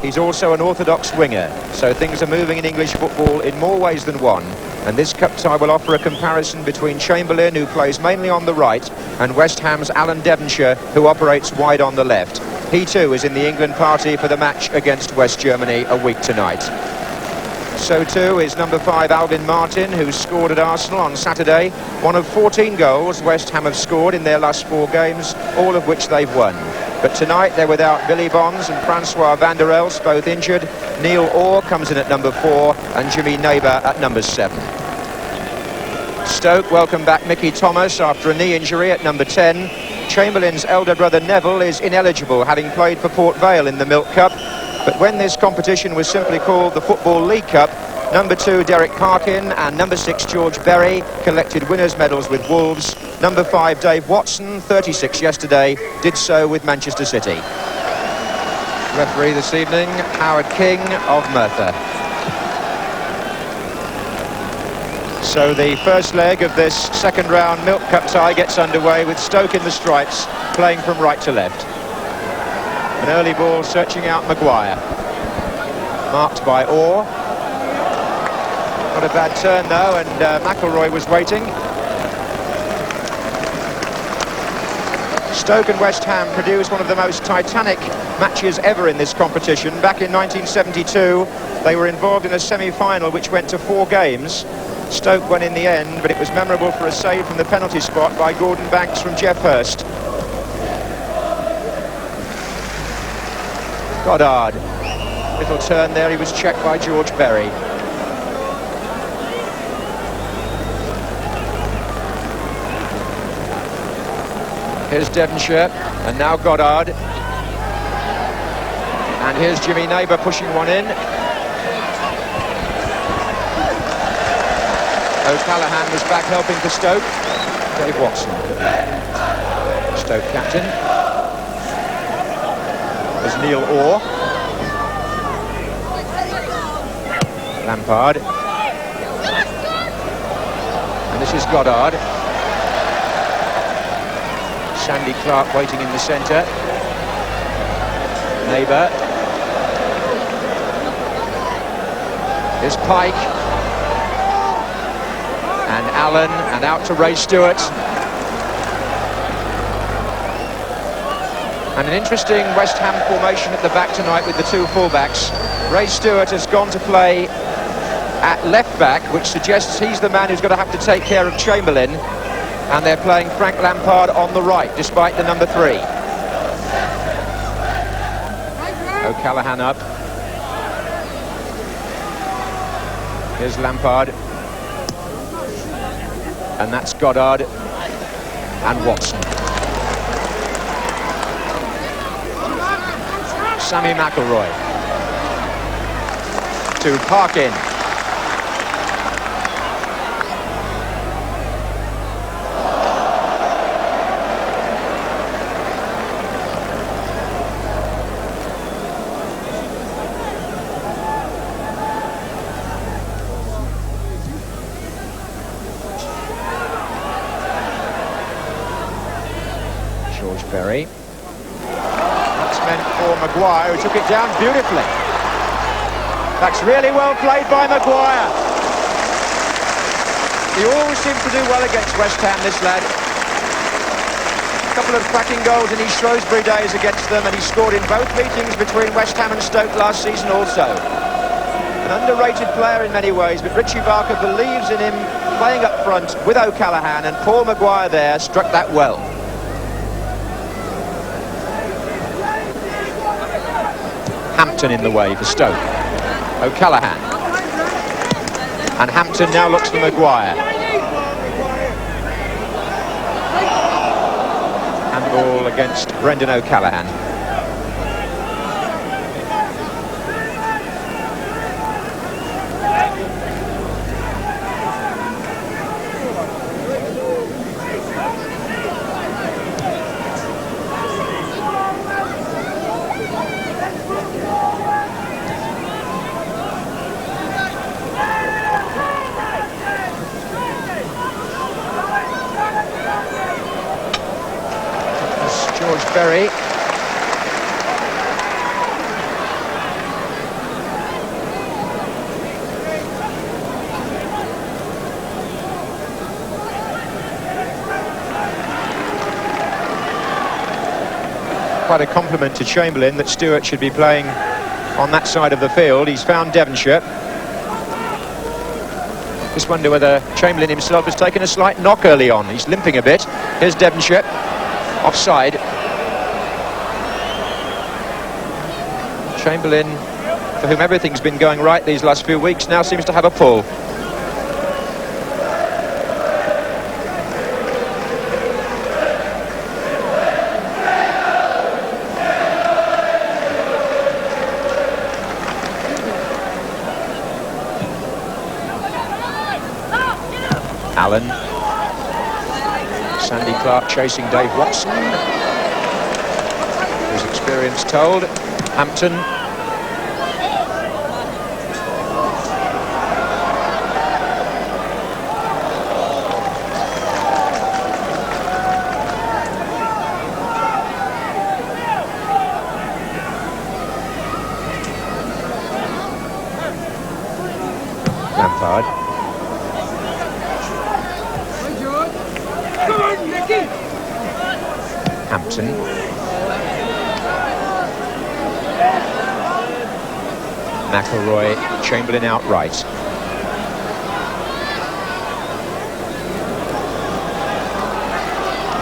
He's also an orthodox winger, so things are moving in English football in more ways than one. And this cup tie will offer a comparison between Chamberlain, who plays mainly on the right, and West Ham's Alan Devonshire, who operates wide on the left. He too is in the England party for the match against West Germany a week tonight. So too is number 5 Alvin Martin, who scored at Arsenal on Saturday. One of 14 goals West Ham have scored in their last 4 games, all of which they've won. But tonight they're without Billy Bonds and Francois van der Elst, both injured. Neil Orr comes in at number 4 and Jimmy Neighbour at number 7. Stoke welcome back Mickey Thomas after a knee injury at number 10. Chamberlain's elder brother Neville is ineligible, having played for Port Vale in the Milk Cup. But when this competition was simply called the Football League Cup, number 2 Derek Parkin and number 6 George Berry collected winners' medals with Wolves. Number 5 Dave Watson, 36 yesterday, did so with Manchester City. Referee this evening, Howard King of Merthyr. So the first leg of this second round Milk Cup tie gets underway with Stoke in the stripes, playing from right to left. An early ball searching out Maguire. Marked by Orr. Not a bad turn though, and McElroy was waiting. Stoke and West Ham produced one of the most titanic matches ever in this competition. Back in 1972, they were involved in a semi-final which went to 4 games. Stoke won in the end, but it was memorable for a save from the penalty spot by Gordon Banks from Jeff Hurst. Goddard. Little turn there, he was checked by George Berry. Here's Devonshire, and now Goddard. And here's Jimmy Neighbour pushing one in. O'Callaghan was back helping for Stoke. Dave Watson. Stoke captain. There's Neil Orr. Lampard. And this is Goddard. Sandy Clark waiting in the centre. Neighbour. Here's Pike. And Allen, and out to Ray Stewart. And an interesting West Ham formation at the back tonight with the 2 fullbacks. Ray Stewart has gone to play at left back, which suggests he's the man who's going to have to take care of Chamberlain. And they're playing Frank Lampard on the right, despite the number 3. O'Callaghan up. Here's Lampard. And that's Goddard and Watson. Sammy McElroy to Parkin. George Berry. That's meant for Maguire, who took it down beautifully. That's really well played by Maguire. He always seems to do well against West Ham, this lad. A couple of cracking goals in his Shrewsbury days against them, and he scored in both meetings between West Ham and Stoke last season also. An underrated player in many ways, but Richie Barker believes in him playing up front with O'Callaghan, and Paul Maguire there struck that well. Hampton in the way for Stoke. O'Callaghan. And Hampton now looks for Maguire. Handball against Brendan O'Callaghan. George Berry. quite a compliment to Chamberlain that Stewart should be playing on that side of the field. He's found Devonshire. Just wonder whether Chamberlain himself has taken a slight knock early on. He's limping a bit. Here's Devonshire. Offside. Chamberlain, for whom everything's been going right these last few weeks, now seems to have a pull. Allen. Sandy Clark chasing Dave Watson. His experience told. Hampton. Lampard. Hampton. McElroy, Chamberlain outright.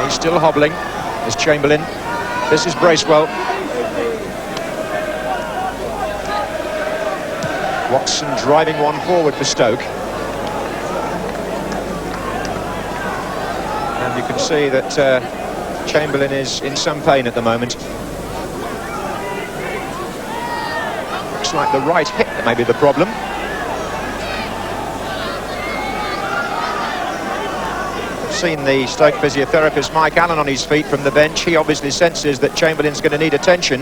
He's still hobbling. There's Chamberlain. This is Bracewell. Watson driving one forward for Stoke. And you can see that Chamberlain is in some pain at the moment. Like the right hip that may be the problem. Seen the Stoke physiotherapist Mike Allen on his feet from the bench. He obviously senses that Chamberlain's going to need attention.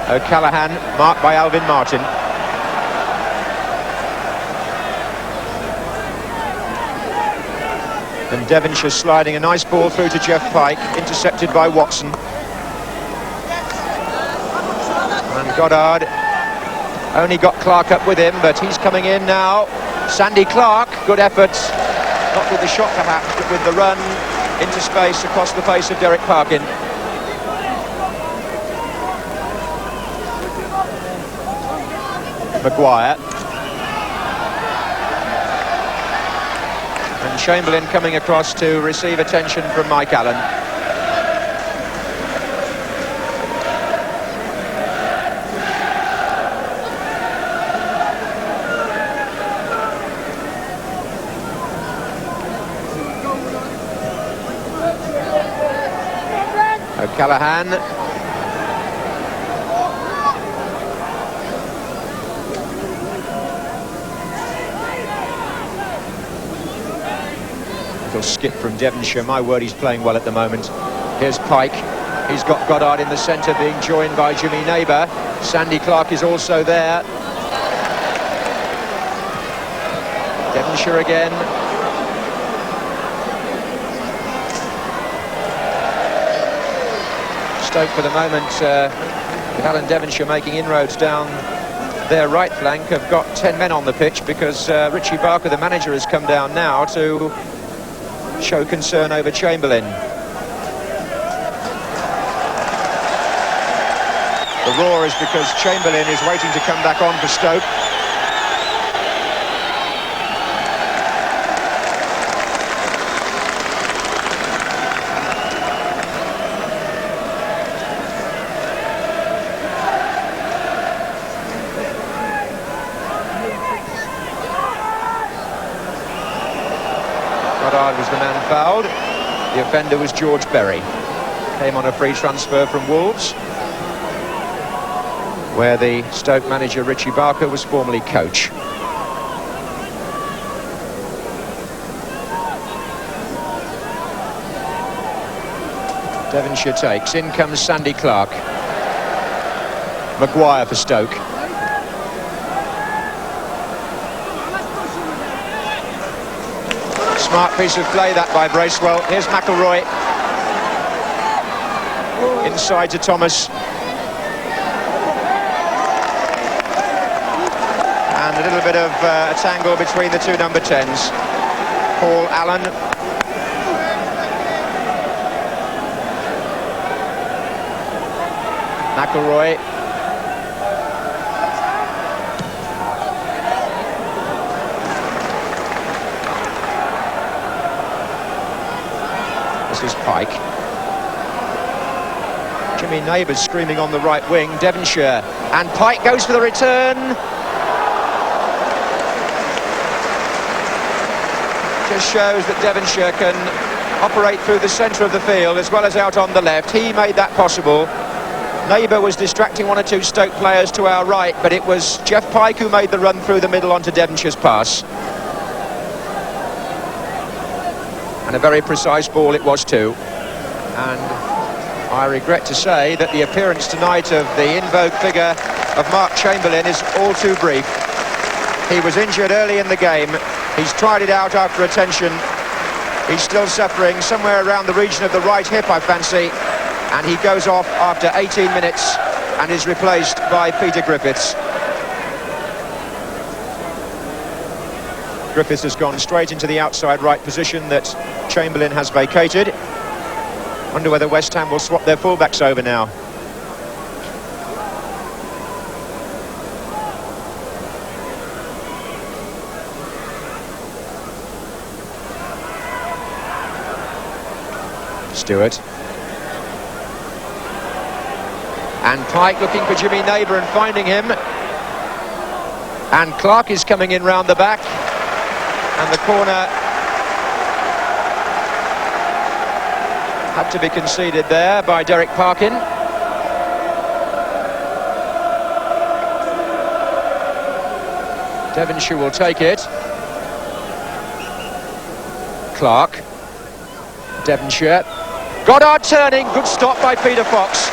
O'Callaghan marked by Alvin Martin. And Devonshire sliding a nice ball through to Jeff Pike, intercepted by Watson. And Goddard only got Clark up with him, but he's coming in now. Sandy Clark, good effort. Not with the shot perhaps, but with the run into space across the face of Derek Parkin. Maguire. And Chamberlain coming across to receive attention from Mike Allen. O'Callaghan. Skip from Devonshire. My word, he's playing well at the moment. Here's Pike. He's got Goddard in the centre, being joined by Jimmy Neighbour. Sandy Clark is also there. Devonshire again. Stoke for the moment, with Alan Devonshire making inroads down their right flank, have got 10 men on the pitch because Richie Barker, the manager, has come down now to show concern over Chamberlain. The roar is because Chamberlain is waiting to come back on for Stoke. Goddard was the man fouled. The offender was George Berry. Came on a free transfer from Wolves, where the Stoke manager Richie Barker was formerly coach. Devonshire takes. In comes Sandy Clark. Maguire for Stoke. Smart piece of play that by Bracewell. Here's McElroy. Inside to Thomas. And a little bit of a tangle between the two number 10s. Paul Allen. McElroy. This is Pike. Jimmy Neighbours screaming on the right wing. Devonshire. And Pike goes for the return. Just shows that Devonshire can operate through the centre of the field as well as out on the left. He made that possible. Neighbour was distracting one or two Stoke players to our right, but it was Jeff Pike who made the run through the middle onto Devonshire's pass. And a very precise ball it was too. And I regret to say that the appearance tonight of the in vogue figure of Mark Chamberlain is all too brief. He was injured early in the game. He's tried it out after attention. He's still suffering somewhere around the region of the right hip, I fancy. And he goes off after 18 minutes and is replaced by Peter Griffiths. Griffiths has gone straight into the outside right position that Chamberlain has vacated. Wonder whether West Ham will swap their fullbacks over now. Stewart. And Pike looking for Jimmy Neighbour and finding him. And Clark is coming in round the back. And the corner had to be conceded there by Derek Parkin. Devonshire will take it. Clark. Devonshire. Goddard turning. Good stop by Peter Fox.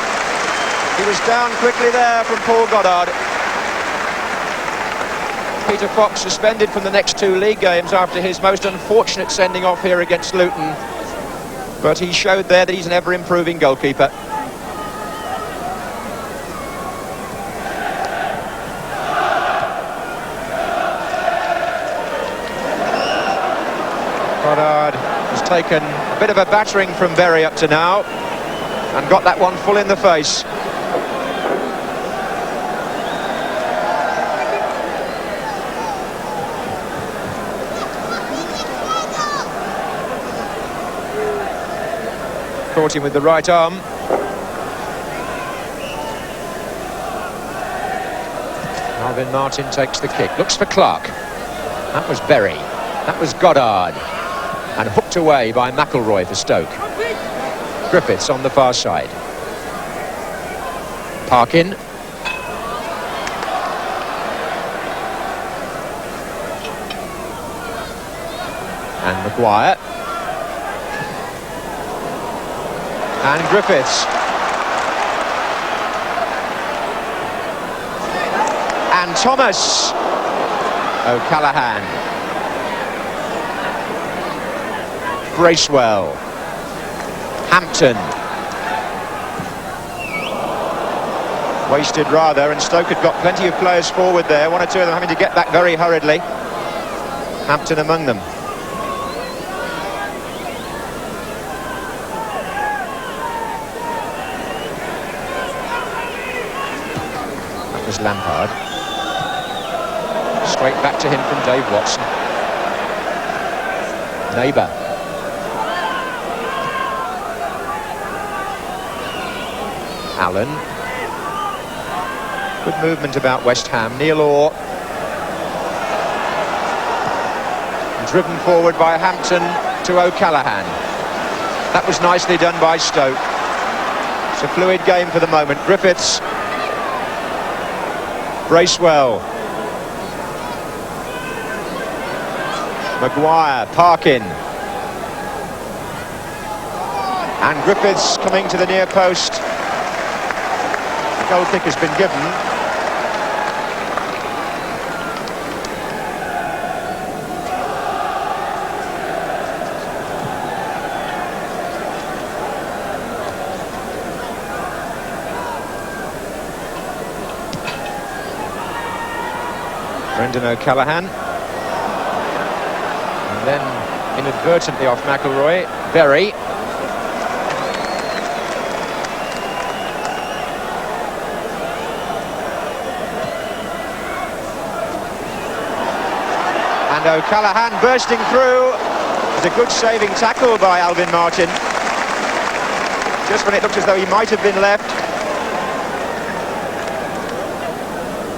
He was down quickly there from Paul Goddard. Peter Fox suspended from the next two league games after his most unfortunate sending off here against Luton. But he showed there that he's an ever-improving goalkeeper. Goddard has taken a bit of a battering from Berry up to now and got that one full in the face. Caught him with the right arm. Alvin Martin takes the kick. Looks for Clark. That was Berry. That was Goddard. And hooked away by McElroy for Stoke. Griffiths on the far side. Parkin. And Maguire. And Griffiths. And Thomas. O'Callaghan. Bracewell. Hampton. Wasted rather, and Stoke had got plenty of players forward there. One or two of them having to get back very hurriedly. Hampton among them. Was Lampard. Straight back to him from Dave Watson. Neighbour. Allen. Good movement about West Ham. Neil Orr. Driven forward by Hampton to O'Callaghan. That was nicely done by Stoke. It's a fluid game for the moment. Griffiths. Bracewell. Maguire, Parkin. And Griffiths coming to the near post. The goal kick has been given. Brendan O'Callaghan. And then inadvertently off McIlroy. Berry. And O'Callaghan bursting through. It's a good saving tackle by Alvin Martin. Just when it looked as though he might have been left.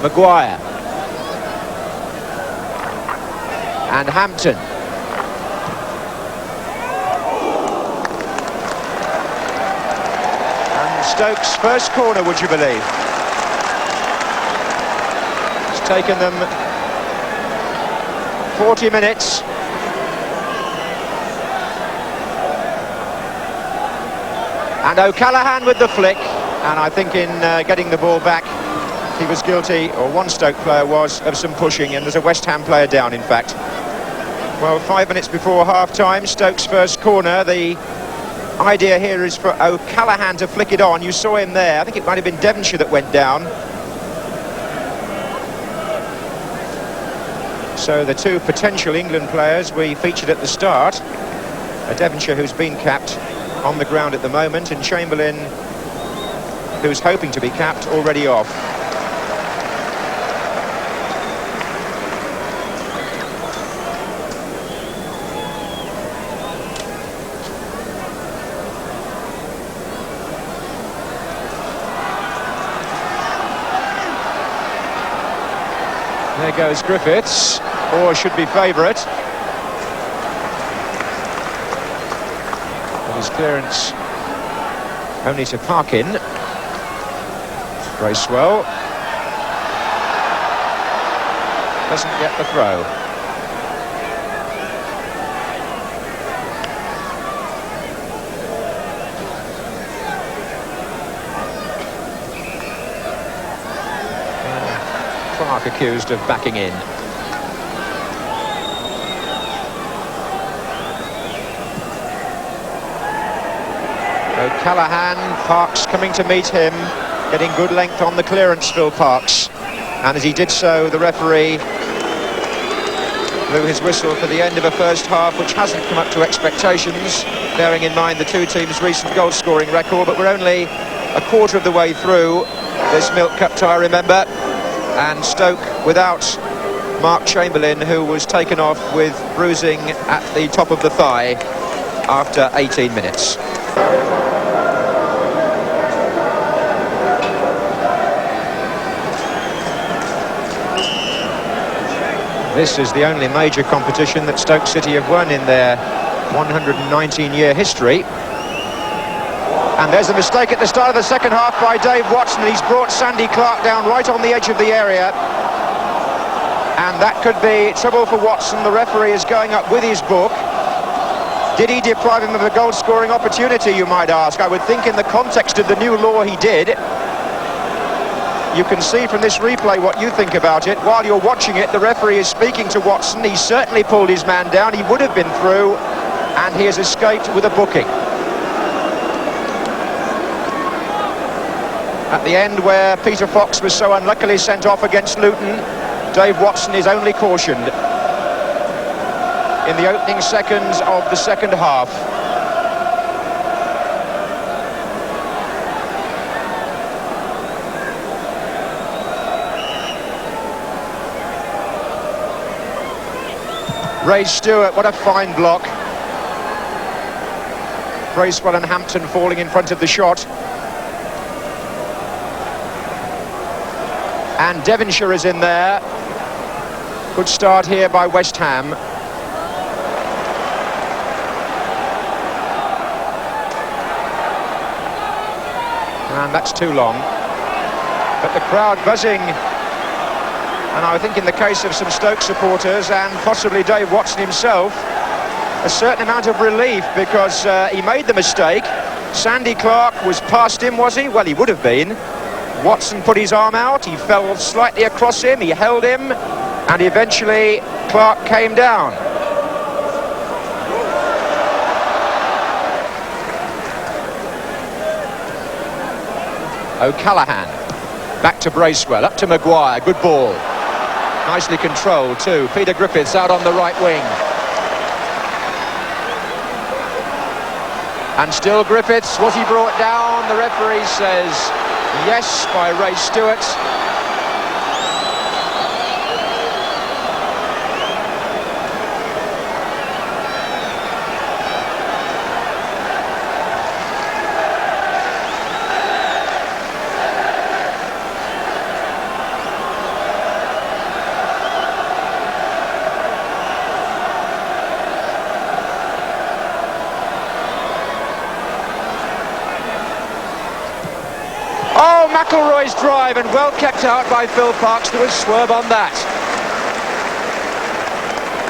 Maguire. And Hampton. And Stoke's first corner, would you believe? It's taken them 40 minutes. And O'Callaghan with the flick, and I think in getting the ball back he was guilty, or one Stoke player was, of some pushing, and there's a West Ham player down in fact. Well, 5 minutes before half-time, Stoke's first corner. The idea here is for O'Callaghan to flick it on. You saw him there. I think it might have been Devonshire that went down. So the two potential England players we featured at the start, a Devonshire who's been capped on the ground at the moment, and Chamberlain, who's hoping to be capped, already off. There goes Griffiths, or should be favourite. His clearance only to Parkin. Bracewell doesn't get the throw. Clark accused of backing in. O'Callaghan, Parks coming to meet him, getting good length on the clearance, Phil Parks. And as he did so, the referee blew his whistle for the end of a first half which hasn't come up to expectations, bearing in mind the two teams' recent goal-scoring record. But we're only a quarter of the way through this Milk Cup tie, remember, and Stoke without Mark Chamberlain, who was taken off with bruising at the top of the thigh after 18 minutes. This is the only major competition that Stoke City have won in their 119-year history. And there's a mistake at the start of the second half by Dave Watson. He's brought Sandy Clark down right on the edge of the area. And that could be trouble for Watson. The referee is going up with his book. Did he deprive him of a goal-scoring opportunity, you might ask? I would think in the context of the new law he did. You can see from this replay what you think about it. While you're watching it, the referee is speaking to Watson. He certainly pulled his man down. He would have been through, and he has escaped with a booking. At the end, where Peter Fox was so unluckily sent off against Luton, Dave Watson is only cautioned in the opening seconds of the second half. Ray Stewart, what a fine block. Bracewell and Hampton falling in front of the shot. And Devonshire is in there. Good start here by West Ham. And that's too long. But the crowd buzzing. And I think in the case of some Stoke supporters and possibly Dave Watson himself, a certain amount of relief, because he made the mistake. Sandy Clark was past him, was he? Well, he would have been. Watson put his arm out, he fell slightly across him, he held him, and eventually Clark came down. O'Callaghan, back to Bracewell, up to Maguire, good ball. Nicely controlled too. Peter Griffiths out on the right wing. And still Griffiths. Was he brought down? The referee says yes by Ray Stewart. McIlroy's drive, and well kept out by Phil Parkes. There was swerve on that.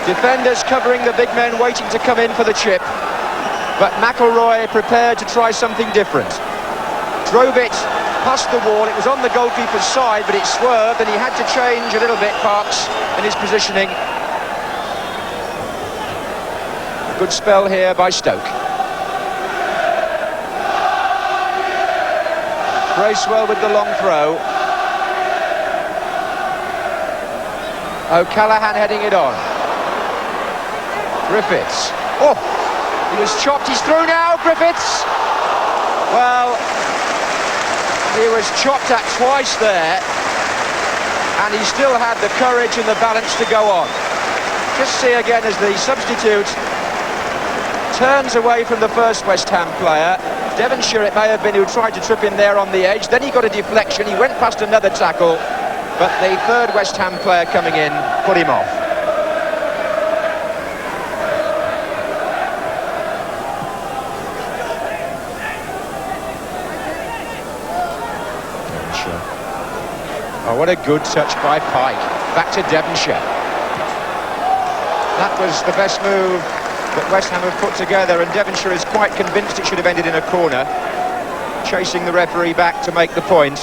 Defenders covering the big men, waiting to come in for the chip, but McIlroy prepared to try something different. Drove it past the wall. It was on the goalkeeper's side, but it swerved, and he had to change a little bit, Parkes, in his positioning. A good spell here by Stoke. Bracewell with the long throw. O'Callaghan heading it on. Griffiths. Oh, he was chopped. He's through now, Griffiths. Well, he was chopped at twice there, and he still had the courage and the balance to go on. Just see again as the substitute turns away from the first West Ham player. Devonshire, it may have been, who tried to trip him there on the edge. Then he got a deflection. He went past another tackle, but the third West Ham player coming in put him off. Devonshire. Oh, what a good touch by Pike. Back to Devonshire. That was the best move that West Ham have put together, and Devonshire is quite convinced it should have ended in a corner, chasing the referee back to make the point.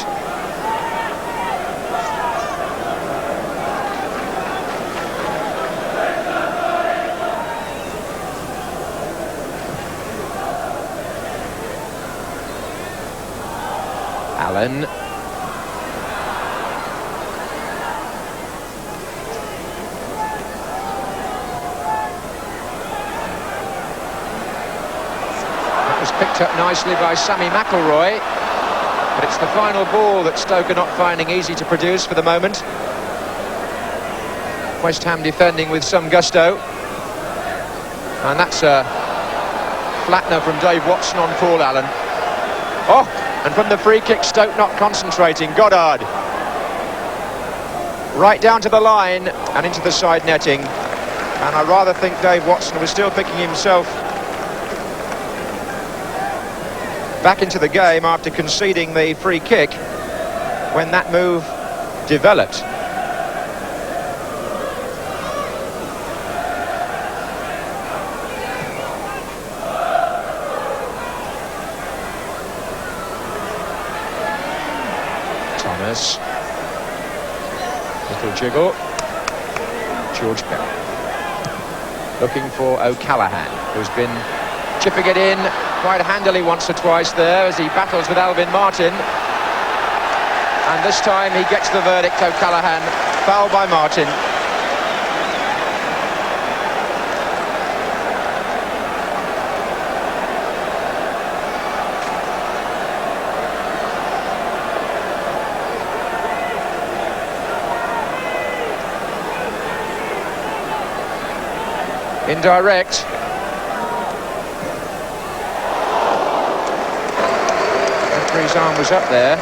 Allen. Picked up nicely by Sammy McIlroy, but it's the final ball that Stoke are not finding easy to produce for the moment. West Ham defending with some gusto, and that's a flattener from Dave Watson on Paul Allen. Oh, and from the free kick, Stoke not concentrating. Goddard right down to the line and into the side netting, and I rather think Dave Watson was still picking himself back into the game after conceding the free kick when that move developed. Thomas. Little jiggle. George Perry. Looking for O'Callaghan, who's been chipping it in quite handily once or twice there as he battles with Alvin Martin. And this time he gets the verdict, O'Callaghan. Foul by Martin. Indirect. Referee's arm was up there.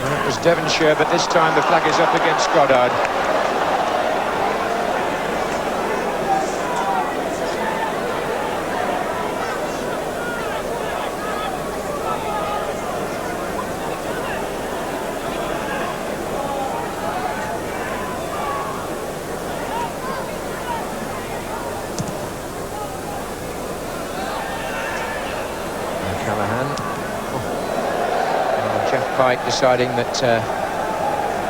And it was Devonshire, but this time the flag is up against Goddard. Pike deciding that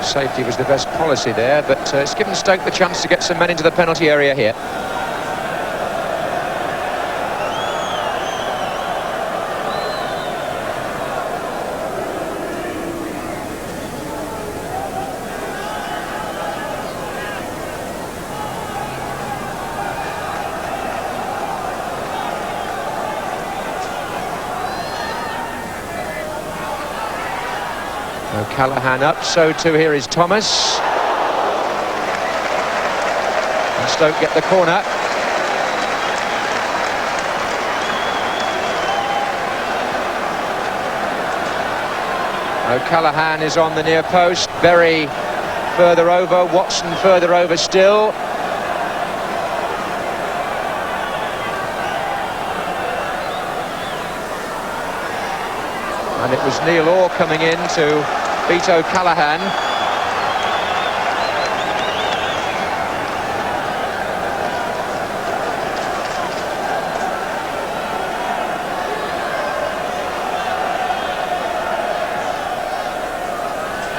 Safety was the best policy there, but it's given Stoke the chance to get some men into the penalty area here. O'Callaghan up, so too here is Thomas. And Stoke get the corner. O'Callaghan is on the near post. Berry further over, Watson further over still. And it was Neil Orr coming in to beat O'Callaghan.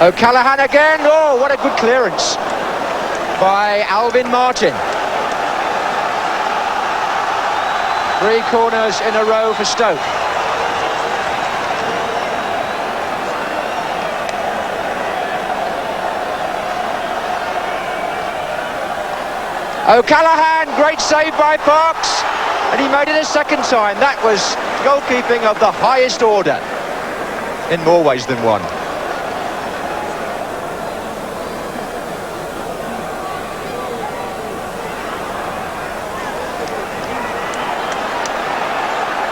O'Callaghan again. Oh, what a good clearance by Alvin Martin. 3 corners in a row for Stoke. O'Callaghan, great save by Parks, and he made it a second time. That was goalkeeping of the highest order, in more ways than one.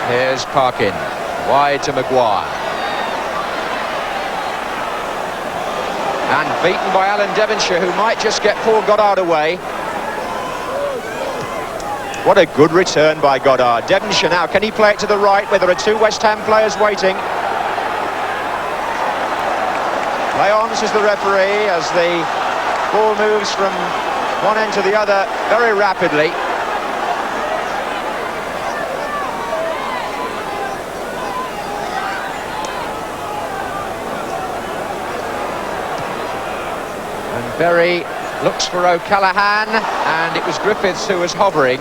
Here's Parkin, wide to Maguire. And beaten by Alan Devonshire, who might just get Paul Goddard away. What a good return by Goddard. Devonshire now, can he play it to the right where there are 2 West Ham players waiting? Leons is the referee as the ball moves from one end to the other very rapidly. And Berry looks for O'Callaghan, and it was Griffiths who was hovering,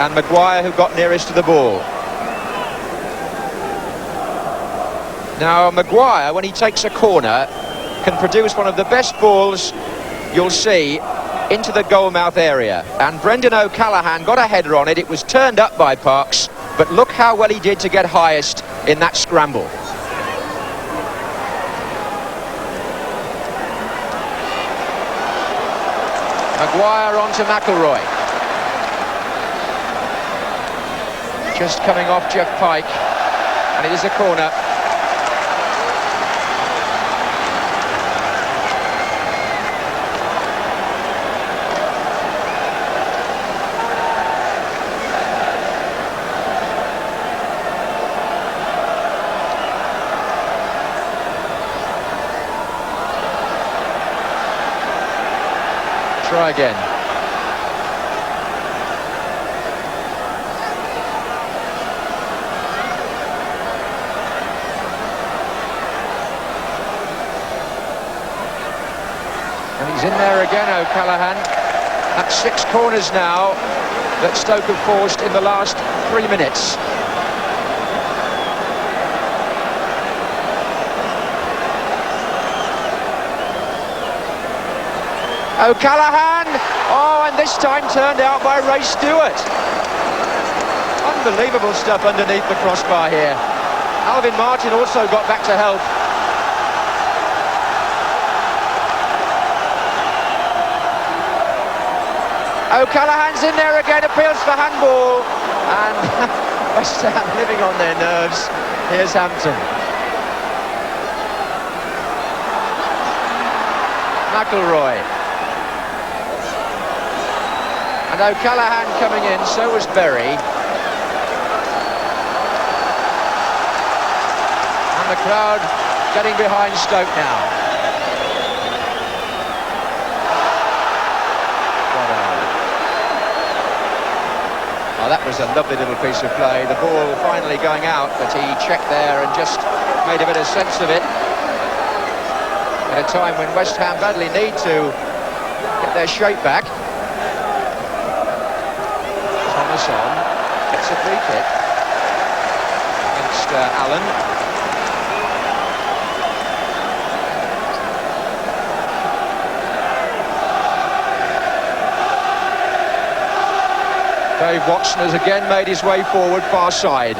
and Maguire who got nearest to the ball. Now Maguire, when he takes a corner, can produce one of the best balls you'll see into the goalmouth area, and Brendan O'Callaghan got a header on it. It was turned up by Parks, but look how well he did to get highest in that scramble. Maguire on to McIlroy. Just coming off Jeff Pike, and it is a corner. Try again. And he's in there again, O'Callaghan. That's 6 corners now that Stoke have forced in the last 3 minutes. O'Callaghan, oh, and this time turned out by Ray Stewart. Unbelievable stuff underneath the crossbar here. Alvin Martin also got back to help. O'Callaghan's in there again, appeals for handball, and West Ham living on their nerves. Here's Hampton. McIlroy. And O'Callaghan coming in, so was Berry. And the crowd getting behind Stoke now. Oh, that was a lovely little piece of play. The ball finally going out, but he checked there and just made a bit of sense of it. at a time when West Ham badly need to get their shape back. Thomas on, gets a free kick against Allen. Dave Watson has again made his way forward, far side.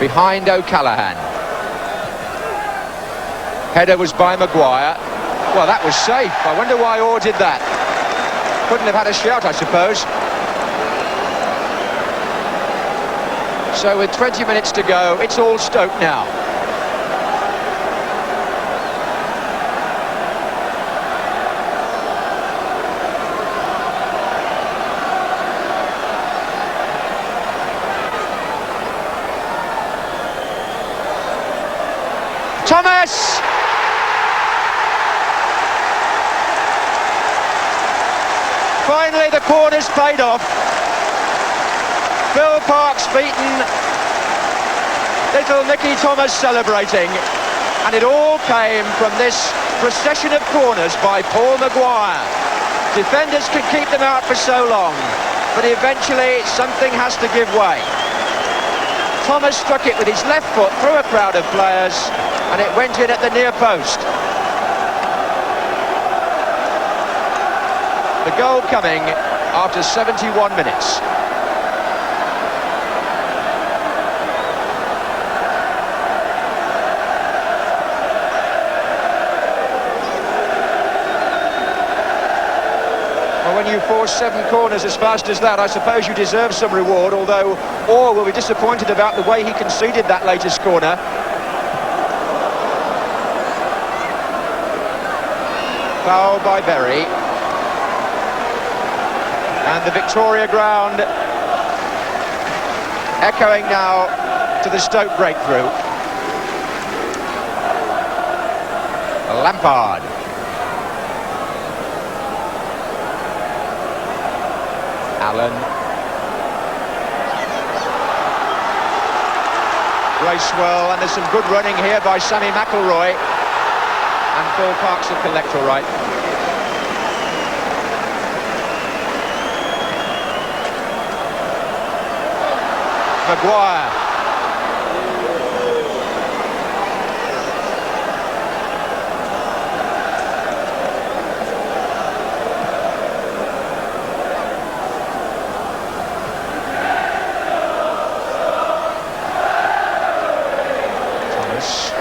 Behind O'Callaghan. Header was by Maguire. Well, that was safe. I wonder why Orr did that. Couldn't have had a shout, I suppose. So with 20 minutes to go, it's all Stoke now. Thomas! Finally the corner's paid off. Phil Parkes beaten. Little Nicky Thomas celebrating. And it all came from this procession of corners by Paul Maguire. Defenders can keep them out for so long, but eventually something has to give way. Thomas struck it with his left foot through a crowd of players, and it went in at the near post. The goal coming after 71 minutes. Well, when you force 7 corners as fast as that, I suppose you deserve some reward, although Orr will be disappointed about the way he conceded that latest corner. Foul by Berry. And the Victoria ground echoing now to the Stoke breakthrough. Lampard. Allen. Bracewell, and there's some good running here by Sammy McElroy. And Phil Parkes will collect all right. Maguire. Thomas.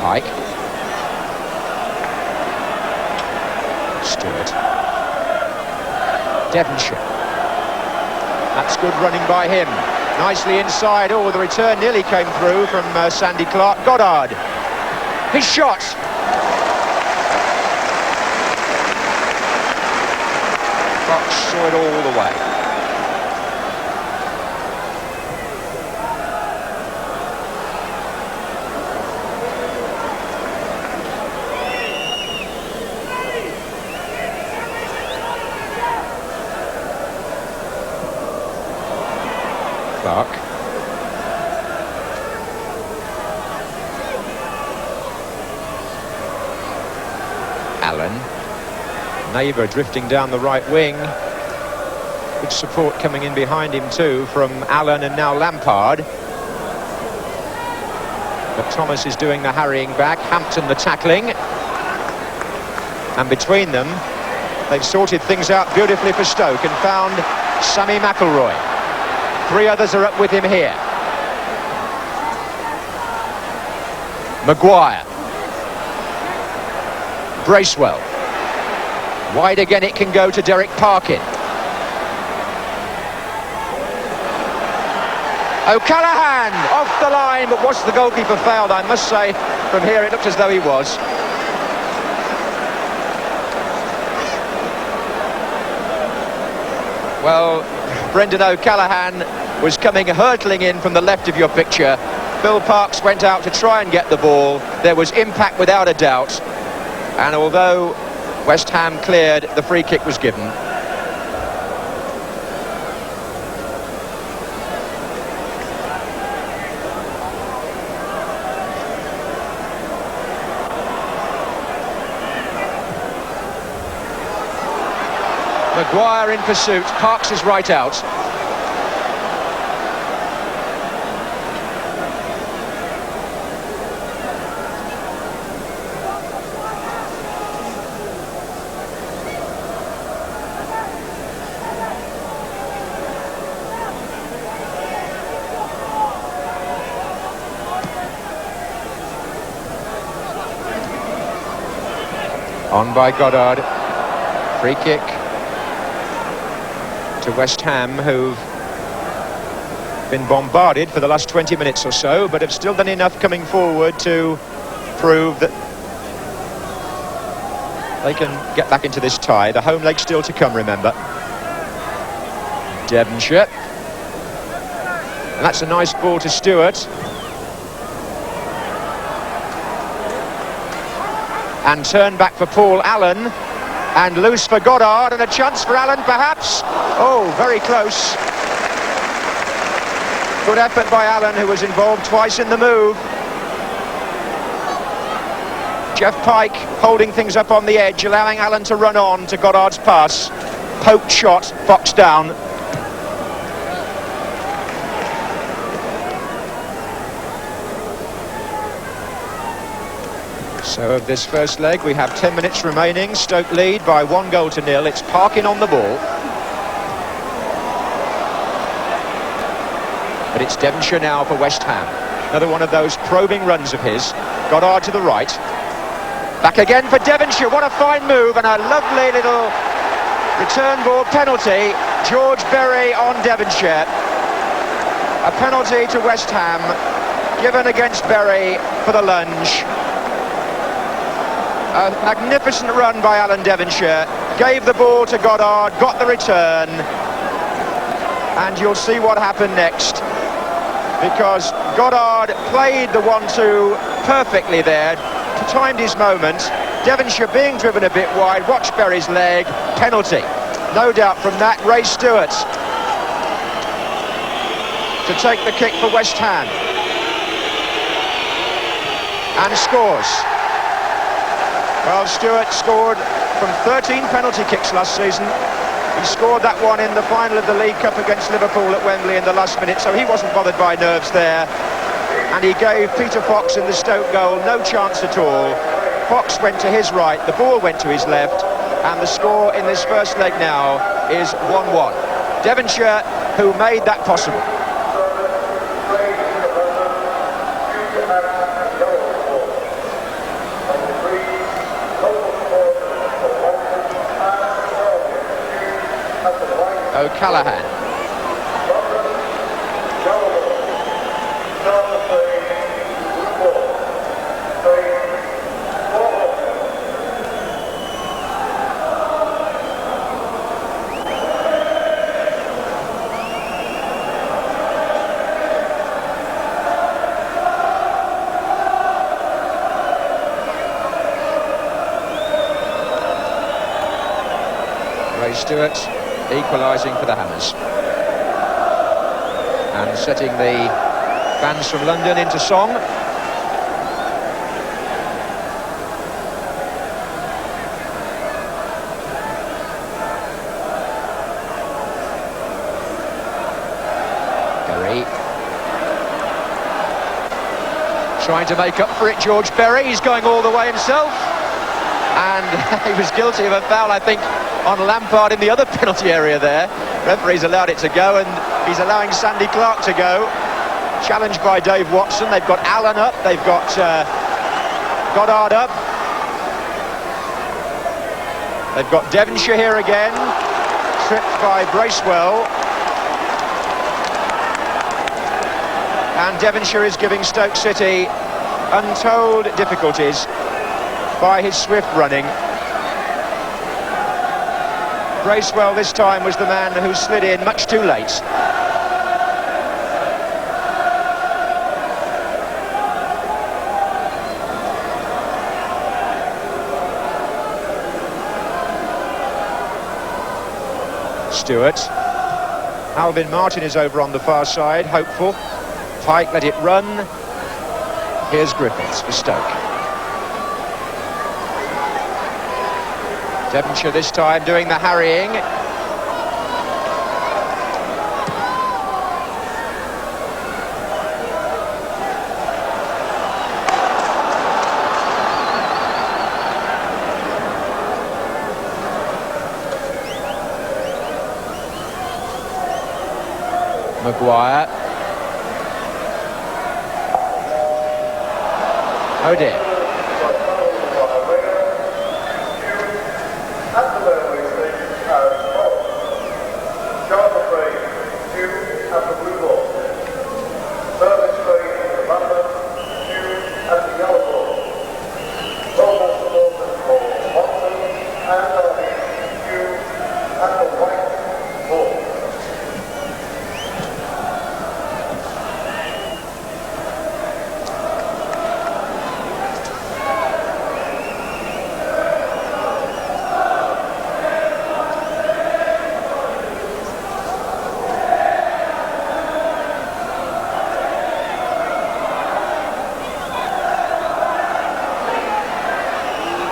Pike. Stewart. Devonshire. That's good running by him. Nicely inside. Oh, the return nearly came through from Sandy Clark. Goddard. His shot. Fox saw it all the way. Clark. Allen. Neighbour drifting down the right wing. Good support coming in behind him too from Allen and now Lampard. But Thomas is doing the harrying back. Hampton the tackling. And between them, they've sorted things out beautifully for Stoke and found Sammy McElroy. 3 others are up with him here. Maguire. Bracewell. Wide again it can go to Derek Parkin. O'Callaghan off the line, but was the goalkeeper fouled? I must say, from here it looked as though he was. Well, Brendan O'Callaghan was coming hurtling in from the left of your picture. Bill Parks went out to try and get the ball. There was impact without a doubt, and although West Ham cleared, the free kick was given. Maguire in pursuit. Parks is right out. On by Goddard. Free kick to West Ham, who've been bombarded for the last 20 minutes or so, but have still done enough coming forward to prove that they can get back into this tie. The home leg still to come, remember. Devonshire. And that's a nice ball to Stewart. And turn back for Paul Allen, and loose for Goddard, and a chance for Allen perhaps. Oh, very close. Good effort by Allen, who was involved twice in the move. Jeff Pike holding things up on the edge, allowing Allen to run on to Goddard's pass. Poked shot, boxed down. So of this first leg, we have 10 minutes remaining. Stoke lead by 1-0. It's Parkin on the ball. But it's Devonshire now for West Ham. Another one of those probing runs of his. Goddard to the right. Back again for Devonshire. What a fine move, and a lovely little return ball penalty. George Berry on Devonshire. A penalty to West Ham, given against Berry for the lunge. A magnificent run by Alan Devonshire, gave the ball to Goddard, got the return, and you'll see what happened next, because Goddard played the 1-2 perfectly there, timed his moment. Devonshire being driven a bit wide, watch Berry's leg, penalty. No doubt from that. Ray Stewart to take the kick for West Ham, and scores. Well, Stewart scored from 13 penalty kicks last season. He scored that one in the final of the League Cup against Liverpool at Wembley in the last minute, so he wasn't bothered by nerves there. And he gave Peter Fox in the Stoke goal no chance at all. Fox went to his right, the ball went to his left, and the score in this first leg now is 1-1. Devonshire, who made that possible. O'Callaghan. Ray Stewart equalising for the Hammers, and setting the fans from London into song. Berry trying to make up for it. George Berry, he's going all the way himself, and he was guilty of a foul, I think, on Lampard in the other penalty area there. Referee's allowed it to go, and he's allowing Sandy Clark to go. Challenged by Dave Watson. They've got Allen up, they've got Goddard up. They've got Devonshire here again, tripped by Bracewell. And Devonshire is giving Stoke City untold difficulties by his swift running. Bracewell this time was the man who slid in much too late. Stewart. Alvin Martin is over on the far side, hopeful. Pike let it run. Here's Griffiths for Stoke. Devonshire this time doing the harrying. Maguire. Oh dear.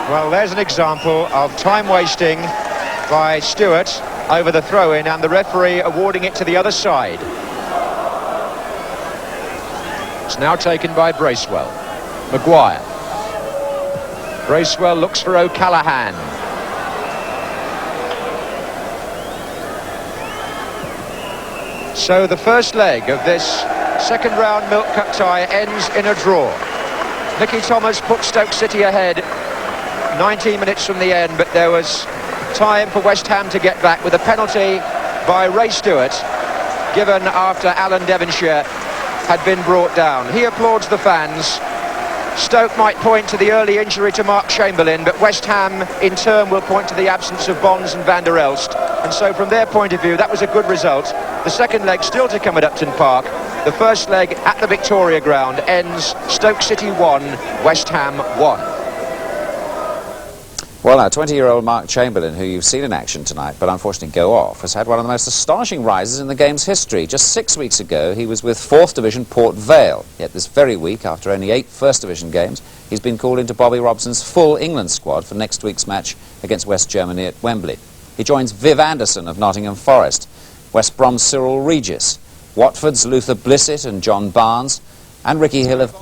Well, there's an example of time wasting by Stewart over the throw-in and the referee awarding it to the other side. It's now taken by Bracewell. Maguire. Bracewell looks for O'Callaghan. So the first leg of this second round Milk Cup tie ends in a draw. Nicky Thomas put Stoke City ahead 19 minutes from the end, but there was time for West Ham to get back with a penalty by Ray Stewart given after Alan Devonshire had been brought down. He applauds the fans. Stoke might point to the early injury to Mark Chamberlain, but West Ham in turn will point to the absence of Bonds and Van der Elst, and so from their point of view that was a good result. The second leg still to come at Upton Park. The first leg at the Victoria Ground ends Stoke City 1, West Ham 1. Well, now, 20-year-old Mark Chamberlain, who you've seen in action tonight, but unfortunately go off, has had one of the most astonishing rises in the game's history. Just 6 weeks ago, he was with 4th Division Port Vale. Yet this very week, after only 8 First Division games, he's been called into Bobby Robson's full England squad for next week's match against West Germany at Wembley. He joins Viv Anderson of Nottingham Forest, West Brom's Cyril Regis, Watford's Luther Blissett and John Barnes, and Ricky Hill of